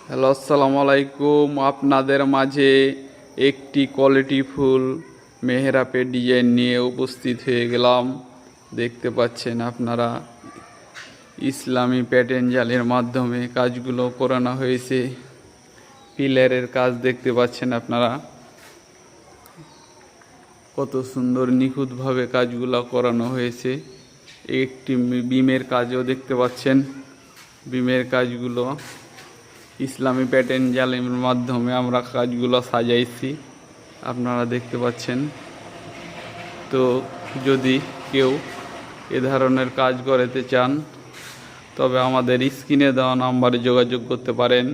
Hello, আসসালামু আলাইকুম। আপনাদের মাঝে একটি কোয়ালিটিফুল মেহরাবের ডিজাইন নিয়ে উপস্থিত হয়ে গেলাম। দেখতে পাচ্ছেন আপনারা ইসলামী প্যাটার্ন জালের মাধ্যমে কাজগুলো করানো হয়েছে। পিলারের কাজ দেখতে পাচ্ছেন আপনারা, কত সুন্দর নিখুঁতভাবে কাজগুলো করানো হয়েছে। একটি বিমের কাজও দেখতে পাচ্ছেন। বিমের কাজগুলো ইসলামী প্যাটার্ন জালের মাধ্যমে আমরা কাজগুলো সাজাইছি, আপনারা দেখতে পাচ্ছেন। তো যদি কেউ এ ধরনের কাজ করাতে চান তবে আমাদের স্ক্রিনে দেওয়া নাম্বারে যোগাযোগ করতে পারেন।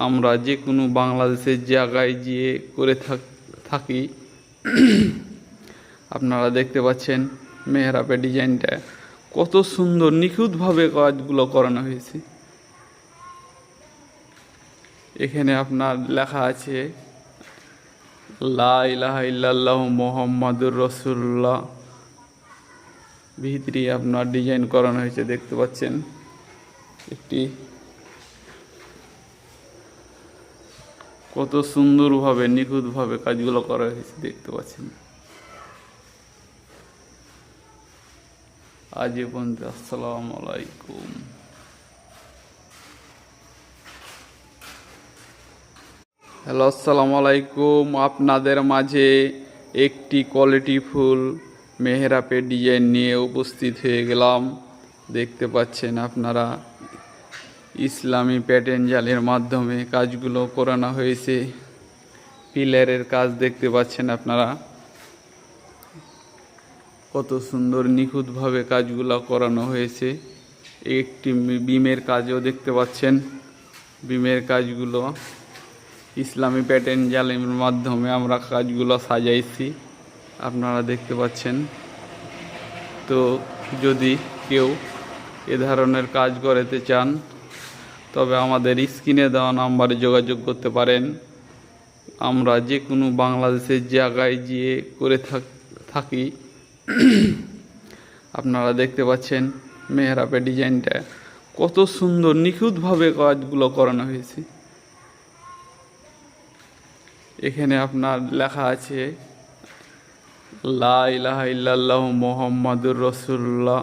আমরা যে কোনো বাংলাদেশের জায়গায় গিয়ে করে থাকি। আপনারা দেখতে পাচ্ছেন মেহরাবের ডিজাইনটা কত সুন্দর নিখুঁতভাবে কাজগুলো করানো হয়েছে। এখানে আপনার লেখা আছে লা ইলাহা ইল্লাল্লাহু মুহাম্মাদুর রাসূলুল্লাহ। ভিতরে আপনার ডিজাইন করানো হয়েছে, দেখতে পাচ্ছেন। একটি কত সুন্দরভাবে নিখুঁতভাবে কাজগুলো করা হয়েছে, দেখতে পাচ্ছেন। আজ এ পর্যন্ত। আসসালামু আলাইকুম। হ্যালো, আসসালামু আলাইকুম। আপনাদের মাঝে একটি কোয়ালিটিফুল মেহরাবের ডিজাইন নিয়ে উপস্থিত হয়ে গেলাম। দেখতে পাচ্ছেন আপনারা ইসলামী প্যাটার্ন জালের মাধ্যমে কাজগুলো করানো হয়েছে। পিলারের কাজ দেখতে পাচ্ছেন আপনারা, কত সুন্দর নিখুঁতভাবে কাজগুলো করানো হয়েছে। একটি বিমের কাজও দেখতে পাচ্ছেন। বিমের কাজগুলো ইসলামী প্যাটার্ন জালের মাধ্যমে আমরা কাজগুলো সাজাইছি, আপনারা দেখতে পাচ্ছেন। তো যদি কেউ এ ধরনের কাজ করাতে চান তবে আমাদের স্ক্রিনে দেওয়া নাম্বারে যোগাযোগ করতে পারেন। আমরা যে কোনো বাংলাদেশের জায়গায় গিয়ে করে থাকি। আপনারা দেখতে পাচ্ছেন মেহরাবের ডিজাইনটা কত সুন্দর নিখুঁতভাবে কাজগুলো করানো হয়েছে। এখানে আপনার লেখা আছে লা ইলাহা ইল্লাল্লাহু মুহাম্মাদুর রাসূলুল্লাহ।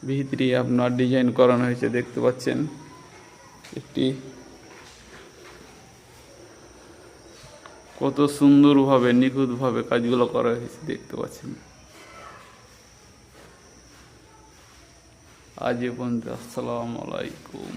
ভিতরে আপনার ডিজাইন করানো হয়েছে, দেখতে পাচ্ছেন। একটি কত সুন্দরভাবে নিখুঁতভাবে কাজগুলো করা হয়েছে, দেখতে পাচ্ছেন। আজ এ পর্যন্ত। আসসালামু আলাইকুম।